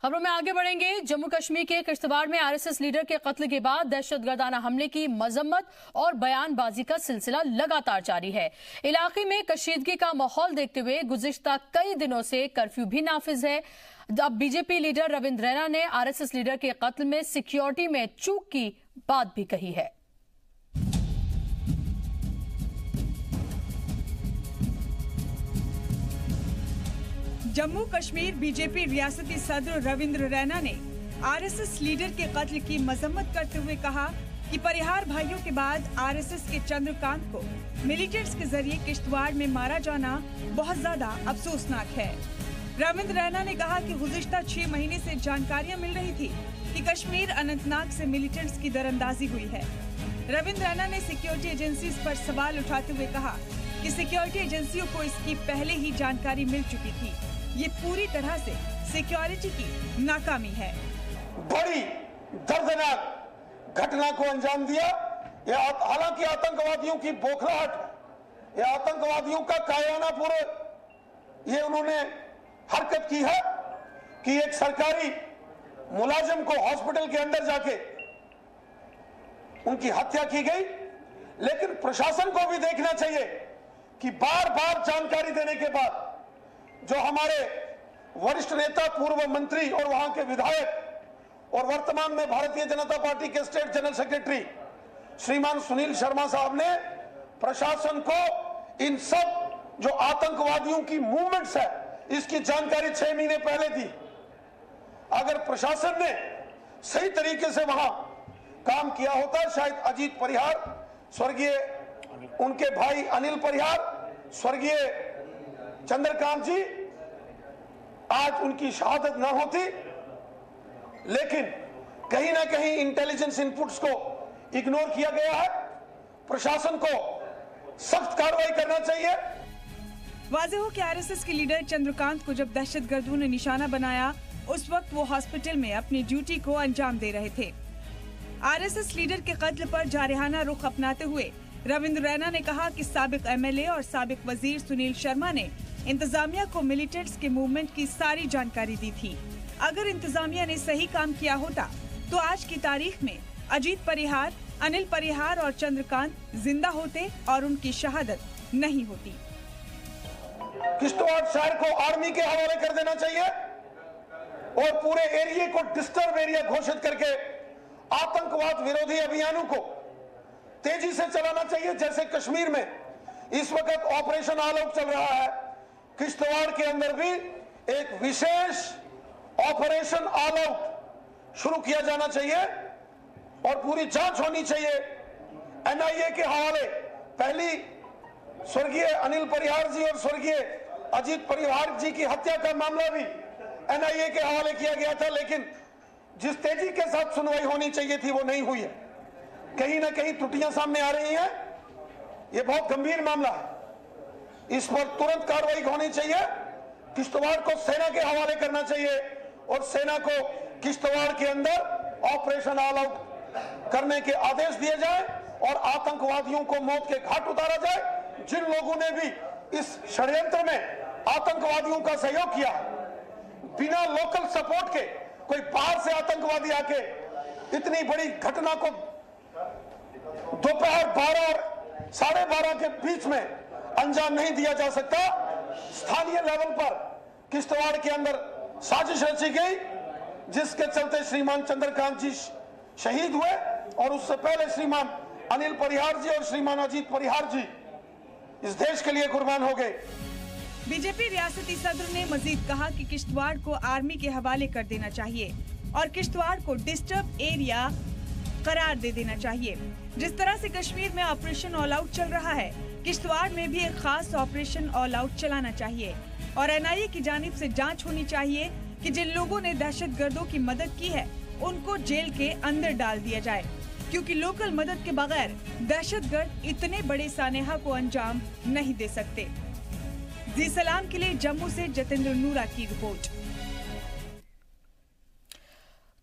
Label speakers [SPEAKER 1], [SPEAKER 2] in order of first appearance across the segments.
[SPEAKER 1] खबरों में आगे बढ़ेंगे। जम्मू कश्मीर के किश्तवाड़ में आरएसएस लीडर के कत्ल के बाद दहशतगर्दाना हमले की मजम्मत और बयानबाजी का सिलसिला लगातार जारी है। इलाके में कशीदगी का माहौल देखते हुए गुज़िश्ता कई दिनों से कर्फ्यू भी नाफिज है। अब बीजेपी लीडर रविंद्र रैना ने आरएसएस लीडर के कत्ल में सिक्योरिटी में चूक की बात भी कही है।
[SPEAKER 2] जम्मू कश्मीर बीजेपी रियासती सदर रविंद्र रैना ने आरएसएस लीडर के कत्ल की मजम्मत करते हुए कहा कि परिहार भाइयों के बाद आरएसएस के चंद्रकांत को मिलिटेंट्स के जरिए किश्तवाड़ में मारा जाना बहुत ज्यादा अफसोसनाक है। रविंद्र रैना ने कहा कि गुज़िश्ता 6 महीने से जानकारियां मिल रही थी कि कश्मीर अनंतनाग से मिलिटेंट्स की दरअंदाजी हुई है। रविंद्र रैना ने सिक्योरिटी एजेंसीज पर सवाल उठाते हुए कहा कि सिक्योरिटी एजेंसियों को इसकी पहले ही जानकारी मिल चुकी थी। ये पूरी तरह से सिक्योरिटी की नाकामी है।
[SPEAKER 3] बड़ी दर्दनाक घटना को अंजाम दिया। हालांकि आतंकवादियों की बौखलाहट, ये आतंकवादियों का कायराना पूरे ये उन्होंने हरकत की है कि एक सरकारी मुलाजिम को हॉस्पिटल के अंदर जाके उनकी हत्या की गई। लेकिन प्रशासन को भी देखना चाहिए कि बार बार जानकारी देने के बाद जो हमारे वरिष्ठ नेता, पूर्व मंत्री और वहां के विधायक और वर्तमान में भारतीय जनता पार्टी के स्टेट जनरल सेक्रेटरी श्रीमान सुनील शर्मा साहब ने प्रशासन को इन सब जो आतंकवादियों की मूवमेंट्स है इसकी जानकारी 6 महीने पहले दी। अगर प्रशासन ने सही तरीके से वहां काम किया होता, शायद अजीत परिहार, स्वर्गीय उनके भाई अनिल परिहार, स्वर्गीय चंद्रकांत जी, आज उनकी शहादत न होती। लेकिन कहीं ना कहीं इंटेलिजेंस इनपुट्स को इग्नोर किया गया है। प्रशासन को सख्त कार्रवाई करना चाहिए।
[SPEAKER 2] वाज़ेह हो कि आरएसएस के लीडर चंद्रकांत को जब दहशतगर्दों ने निशाना बनाया, उस वक्त वो हॉस्पिटल में अपनी ड्यूटी को अंजाम दे रहे थे। आरएसएस लीडर के कत्ल पर जारहाना रुख अपनाते हुए रविंद्र रैना ने कहा कि साबिक एमएलए और साबिक वजीर सुनील शर्मा ने इंतजामिया को मिलिटेंट्स के मूवमेंट की सारी जानकारी दी थी। अगर इंतजामिया ने सही काम किया होता तो आज की तारीख में अजीत परिहार, अनिल परिहार और चंद्रकांत जिंदा होते और उनकी शहादत नहीं होती।
[SPEAKER 3] किश्तवाड़ शहर को आर्मी के हवाले कर देना चाहिए और पूरे एरिया को डिस्टर्ब एरिया घोषित करके आतंकवाद विरोधी अभियानों को तेजी से चलाना चाहिए। जैसे कश्मीर में इस वक्त ऑपरेशन ऑल आउट चल रहा है, किश्तवाड़ के अंदर भी एक विशेष ऑपरेशन ऑल आउट शुरू किया जाना चाहिए और पूरी जांच होनी चाहिए। एनआईए के हवाले पहली स्वर्गीय अनिल परिहार जी और स्वर्गीय अजीत परिहार जी की हत्या का मामला भी एनआईए के हवाले किया गया था, लेकिन जिस तेजी के साथ सुनवाई होनी चाहिए थी वो नहीं हुई है। कहीं ना कहीं त्रुटियां सामने आ रही हैं। ये बहुत गंभीर मामला है, इस पर तुरंत कार्रवाई होनी चाहिए। किश्तवाड़ को सेना के हवाले करना चाहिए और सेना को किश्तवाड़ के अंदर ऑपरेशन ऑल आउट करने के आदेश दिए जाए और आतंकवादियों को मौत के घाट उतारा जाए। जिन लोगों ने भी इस षड्यंत्र में आतंकवादियों का सहयोग किया, बिना लोकल सपोर्ट के कोई बाहर से आतंकवादी आके इतनी बड़ी घटना को दोपहर 12 और 12:30 के बीच में अंजाम नहीं दिया जा सकता। स्थानीय लेवल पर किश्तवाड़ के अंदर साजिश रची गई जिसके चलते श्रीमान चंद्रकांत जी शहीद हुए और उससे पहले श्रीमान अनिल परिहार जी और श्रीमान अजीत परिहार जी इस देश के लिए कुर्बान हो गए।
[SPEAKER 2] बीजेपी रियासती सदर ने मजीद कहा कि किश्तवाड़ को आर्मी के हवाले कर देना चाहिए और किश्तवाड़ को डिस्टर्ब एरिया करार दे देना चाहिए। जिस तरह से कश्मीर में ऑपरेशन ऑल आउट चल रहा है, किश्तवाड़ में भी एक खास ऑपरेशन ऑल आउट चलाना चाहिए और एनआईए की जानिब से जांच होनी चाहिए कि जिन लोगों ने दहशतगर्दों की मदद की है उनको जेल के अंदर डाल दिया जाए, क्योंकि लोकल मदद के बगैर दहशतगर्द इतने बड़े सानेहा को अंजाम नहीं दे सकते। जी सलाम के लिए जम्मू से जतेंद्र नूरा की रिपोर्ट।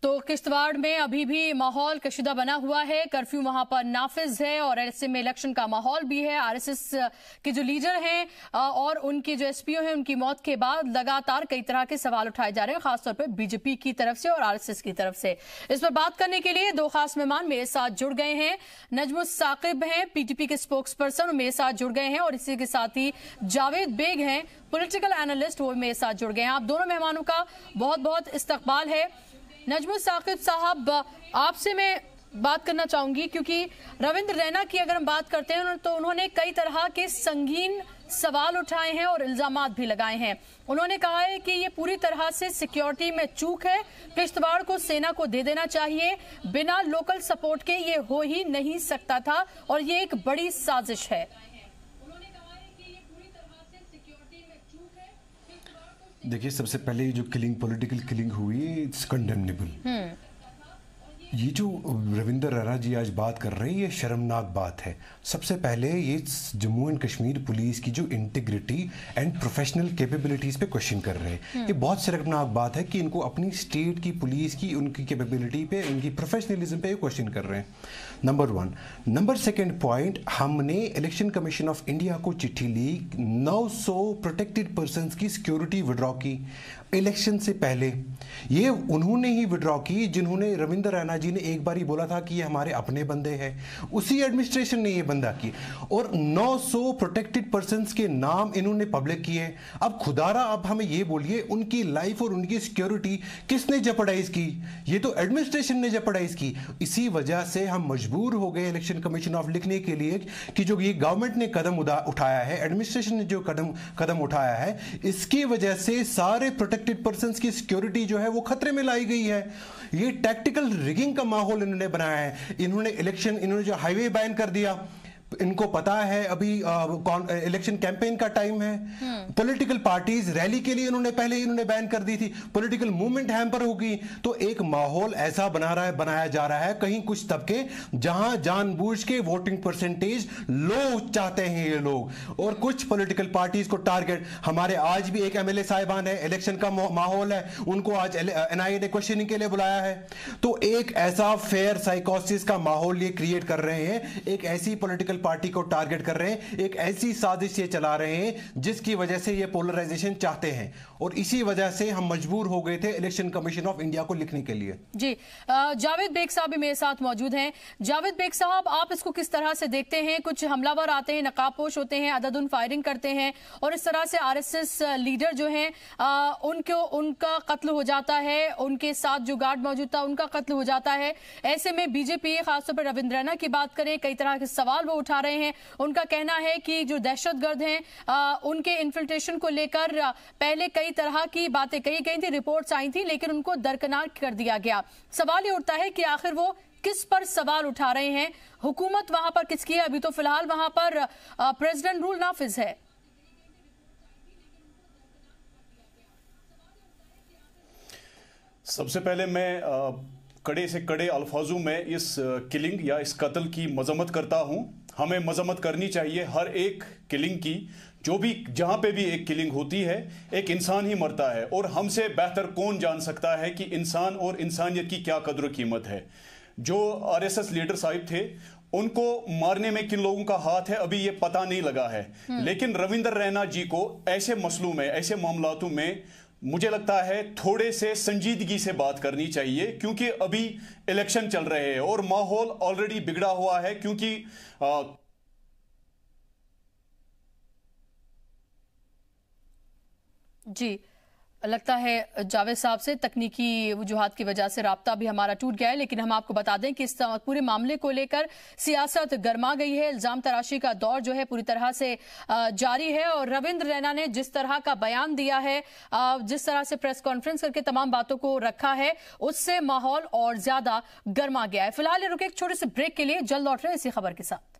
[SPEAKER 1] तो किश्तवाड़ में अभी भी माहौल कशीदा बना हुआ है, कर्फ्यू वहां पर नाफिज है और ऐसे में इलेक्शन का माहौल भी है। आरएसएस के जो लीडर हैं और उनके जो एसपीओ हैं, उनकी मौत के बाद लगातार कई तरह के सवाल उठाए जा रहे हैं, खासतौर पर बीजेपी की तरफ से और आरएसएस की तरफ से। इस पर बात करने के लिए दो खास मेहमान मेरे साथ जुड़ गए हैं। नजमुस साकिब हैं, पीटीपी के स्पोक्स पर्सन, मेरे साथ जुड़ गए हैं, और इसी के साथ ही जावेद बेग हैं, पॉलिटिकल एनालिस्ट, वो मेरे साथ जुड़ गए हैं। आप दोनों मेहमानों का बहुत बहुत इस्तकबाल है। नजमुस साकिब साहब, आपसे मैं बात करना चाहूंगी क्योंकि रविंद्र रैना की अगर हम बात करते हैं तो उन्होंने कई तरह के संगीन सवाल उठाए हैं और इल्जामात भी लगाए हैं। उन्होंने कहा है कि ये पूरी तरह से सिक्योरिटी में चूक है, किश्तवाड़ को सेना को दे देना चाहिए, बिना लोकल सपोर्ट के ये हो ही नहीं सकता था और ये एक बड़ी साजिश है।
[SPEAKER 4] देखिए, सबसे पहले जो किलिंग, पॉलिटिकल किलिंग हुई, इट्स कंडेमनेबल। ये जो रविंद्र रैना जी आज बात कर रहे हैं, ये शर्मनाक बात है। सबसे पहले ये जम्मू एंड कश्मीर पुलिस की जो इंटीग्रिटी एंड प्रोफेशनल कैपेबिलिटीज पे क्वेश्चन कर रहे हैं। ये बहुत शर्मनाक बात है कि इनको अपनी स्टेट की पुलिस की, उनकी कैपेबिलिटी पे, उनकी प्रोफेशनलिज्म पे क्वेश्चन कर रहे हैं। नंबर 1। नंबर 2 पॉइंट, हमने इलेक्शन कमीशन ऑफ इंडिया को चिट्ठी ली, 900 प्रोटेक्टेड पर्संस की सिक्योरिटी विड्रॉ की इलेक्शन से पहले। ये उन्होंने ही विड्रॉ की जिन्होंने, रविंद्र रैना जी ने एक बार ही बोला था कि ये हमारे अपने बंदे हैं, उसी एडमिनिस्ट्रेशन ने ये बंदा की, और 900 प्रोटेक्टेड पर्संस के नाम इन्होंने पब्लिक किए। अब खुदारा, अब हमें ये बोलिए, उनकी लाइफ और उनकी सिक्योरिटी किसने जेपरडाइज की? ये तो एडमिनिस्ट्रेशन ने जेपरडाइज की। इसी वजह से हम मजबूर हो गए इलेक्शन कमीशन ऑफ लिखने के लिए कि जो ये गवर्नमेंट ने कदम उठाया है, एडमिनिस्ट्रेशन ने जो कदम उठाया है, इसकी वजह से सारे प्रोटेक्टेड पर्संस की सिक्योरिटी जो है वो खतरे में लाई गई है। ये टैक्टिकल रिगिंग का माहौल इन्होंने बनाया है। इन्होंने जो हाईवे बैन कर दिया, इनको पता है अभी इलेक्शन कैंपेन का टाइम है। पॉलिटिकल पार्टीज रैली के लिए इन्होंने बैन कर दी थी, पॉलिटिकल मूवमेंट हैम्पर होगी। तो एक माहौल ऐसा बनाया जा रहा है, कहीं कुछ तबके जहां जानबूझ के वोटिंग परसेंटेज लो चाहते हैं ये लोग, और कुछ पॉलिटिकल पार्टीज को टारगेट। हमारे आज भी एक एमएलए साहिबान है, इलेक्शन का माहौल है, उनको आज एनआईए ने क्वेश्चनिंग के लिए बुलाया है। तो एक ऐसा फेयर साइकोसिस का माहौल ये क्रिएट कर रहे हैं, एक ऐसी पॉलिटिकल पार्टी को टारगेट कर रहे हैं, एक ऐसी साजिश ये चला रहे हैं जिसकी वजह से ये पोलराइजेशन चाहते हैं, और इसी वजह से हम मजबूर हो गए थे इलेक्शन कमीशन ऑफ इंडिया को लिखने के लिए।
[SPEAKER 1] जी, जावेद बेग साहब भी मेरे साथ मौजूद हैं। जावेद बेग साहब, आप इसको किस तरह से देखते हैं? कुछ हमलावर आते हैं, नकाबपोश होते हैं, अददुन फायरिंग करते हैं, और इस तरह से आरएसएस लीडर जो हैं उनका कत्ल हो जाता है, उनके साथ जो गार्ड मौजूद था उनका कत्ल हो जाता है। ऐसे में बीजेपी, खासतौर पर रविंद्र रैना की बात करें, कई तरह के सवाल वो उठा रहे हैं। उनका कहना है कि जो दहशतगर्द हैं उनके इन्फिल्ट्रेशन को लेकर पहले कई तरह की बातें कही गई थी, रिपोर्ट्स आई थी, लेकिन उनको दरकिनार कर दिया गया। सवाल ये उठता है कि आखिर वो किस पर सवाल उठा रहे हैं? हुकूमत वहां पर किसकी है? अभी तो फिलहाल वहां पर प्रेसिडेंट रूल नाफिज है।
[SPEAKER 5] सबसे पहले मैं कड़े से कड़े अल्फाजों में इस किलिंग या इस कत्ल की मजम्मत करता हूं। हमें मजम्मत करनी चाहिए हर एक किलिंग की। जो भी, जहां पे भी एक किलिंग होती है, एक इंसान ही मरता है, और हमसे बेहतर कौन जान सकता है कि इंसान और इंसानियत की क्या कदर कीमत है। जो आरएसएस लीडर साहिब थे, उनको मारने में किन लोगों का हाथ है अभी ये पता नहीं लगा है, लेकिन रविंद्र रैना जी को ऐसे मसलों में, ऐसे मामलातों में मुझे लगता है थोड़े से संजीदगी से बात करनी चाहिए, क्योंकि अभी इलेक्शन चल रहे हैं और माहौल ऑलरेडी बिगड़ा हुआ है। क्योंकि
[SPEAKER 1] जी, लगता है जावेद साहब से तकनीकी वजूहात की वजह से राब्ता भी हमारा टूट गया है, लेकिन हम आपको बता दें कि इस पूरे मामले को लेकर सियासत गर्मा गई है। इल्जाम तराशी का दौर जो है पूरी तरह से जारी है, और रविंद्र रैना ने जिस तरह का बयान दिया है, जिस तरह से प्रेस कॉन्फ्रेंस करके तमाम बातों को रखा है, उससे माहौल और ज्यादा गर्मा गया है। फिलहाल रुके एक छोटे से ब्रेक के लिए, जल्द लौट रहे हैं इसी खबर के साथ।